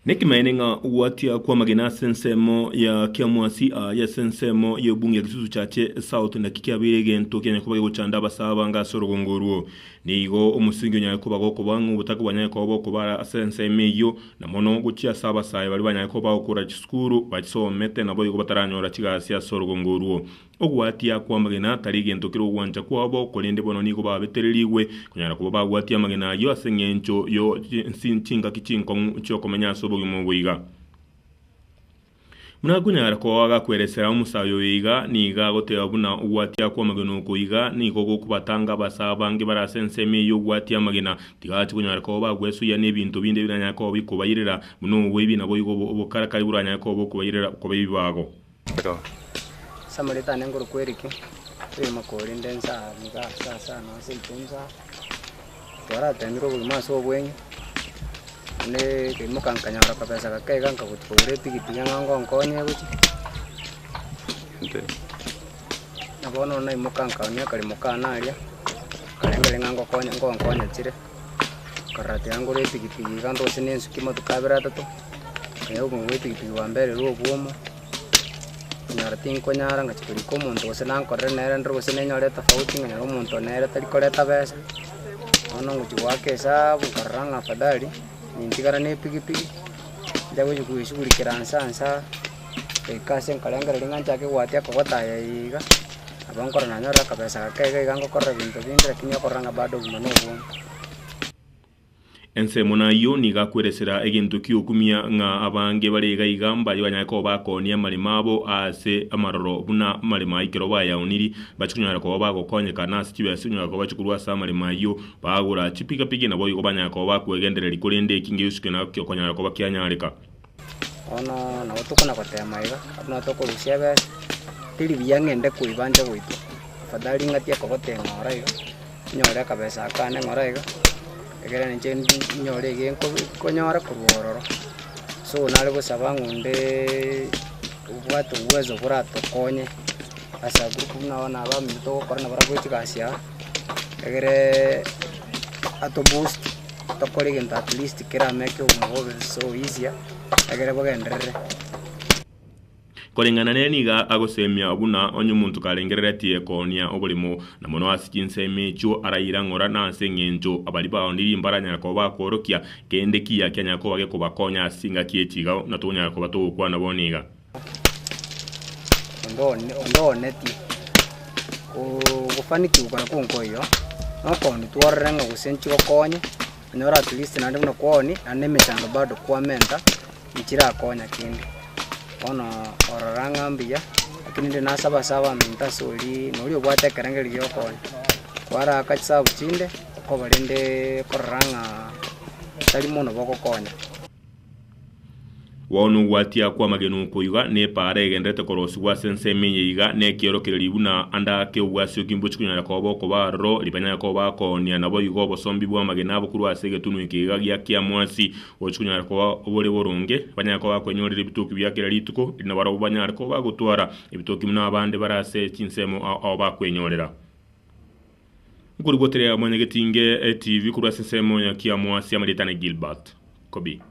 Nekimaenenga uwatia kwa magena sensemo ya kiamwasi ya sensemo ya bunge ya kisusu chache South na kikiabire gento kenya kuba gucanda basaba nga sorogongorwo nigo umusingi nya kuba go kubangu butaka banya ko bo kubara sensemo yo na mono gucia saba sai bali banya ko ba okura chiskuru bacomete na boyo bataranyora kigasi ya sorogongorwo ogwatia kwa magena tari gento kiro gwanja kwa bo kolinde bono nigo ba betereriwe kunyara kuba bagwatia magena yo asengencho yo sincinga kichinko cyo komenya sobo mubuiga muna kunyara ko waga kweresera umusayo yiga niga goteba buna ugwatia kwa mageno kuiga nigo gokubatanga basabange barasenseme yo gwatia magena tigati kunyara ko bagwesu ya nebintu binde biranya ko bikubayirira muno webi nabo yugo bokarakari buranya ko bokubayirira ko bibago samarita nengoro kweriki makori ndensa niga sasa no sentenza twara tendro maso bwenye ne kimukankanya ora kabesa kakega nkagutwure pigipigi ngango nkonye guti nabono na imukankanya kali mukana alia kalengele ngango konye nkonye tire karate yango re pigipigi gando sinensu kimo tukabira tatu kayo gumwe pigipigi wambere ro bwomo nyarati nkonyara ngachikuri ko muntu osena nkore nere ndro senenyo tofauti nganya umuntu nere tari koleta besa ono nguchiwake sabu karanga fadali nintigara ne pigipigi jago jukuishuri kiransansa ekase nkalengere lingancha ke watia ko gotaya yiga abankora nanyora kabesa kakege gango korra bintu bindira kinya koranga bado manobo ense mona yo niga kweresera egintu kiukumia nga abange barega igamba yibanya ko bakonia malimabo ase amaroro buna malima ikiro baya uniri bachunyara ko bagokonye kana sikibe sinyara ko bachukurwa sa malima yo bagura chipika pigi na boyo banya ko bakwegenderera ikurinde kingi usuke na kyo konyara ko bakyanyarika ono na otukona kotema iga abuna toko rusiabe tiri byangende kuibanje boito fadali ngatia ko gotenga ora iga nyore kabesa kane ngora iga egera nje nyore genko konyora kurwororo so nale busaba ngunde ubwato uwezo burato konye asa grupu naona aba mito korana baragochi gasya egere ato boost to kolegen at least kera make umuhobe so easier egere bogendere kolengana neniga agosemya buna onye muntu kalengerera tie konia obulimo na mono asikinse mecho arayira ngora na sengenjo abali ba ndiri mbaranya ko bakorokia kende kiya kyanya ko bage ko bakonya singa kiechiga na tonya ko bato kwa na boniga ondo neti kufanikiwa kwa kunkoyo no kondi twarrenga gusenchi kokonye nyora at least na ndimo kwoni anemechanga bado kwa menta ichira konya kindi ono ororanga mbia lakini ndi nasaba saba minta soli noli obwate karangeli yoko kwara akachisa buchinde ko balende koranga tali mono boko konya wonu watia kwa magenu kuiga ne pare gendete korosi wa senseme yiga ne kiero kiribuna anda ke wasyo kimbo chikunya ko boko baro libanya ko bako ni anabo yugo bosombi bwa magena bukuru asege tunu ikiga ya kia mwasi ochikunya ko obole borunge banya ko bakonyolira bituki byakira lituko linabara banya ko bagutwara ibituki muna abande barase chinsemo aho bakwenyolera nguri gotere amanye getinge TV kuru sensemo ya kia mwasi amaditane Gilbert Kobi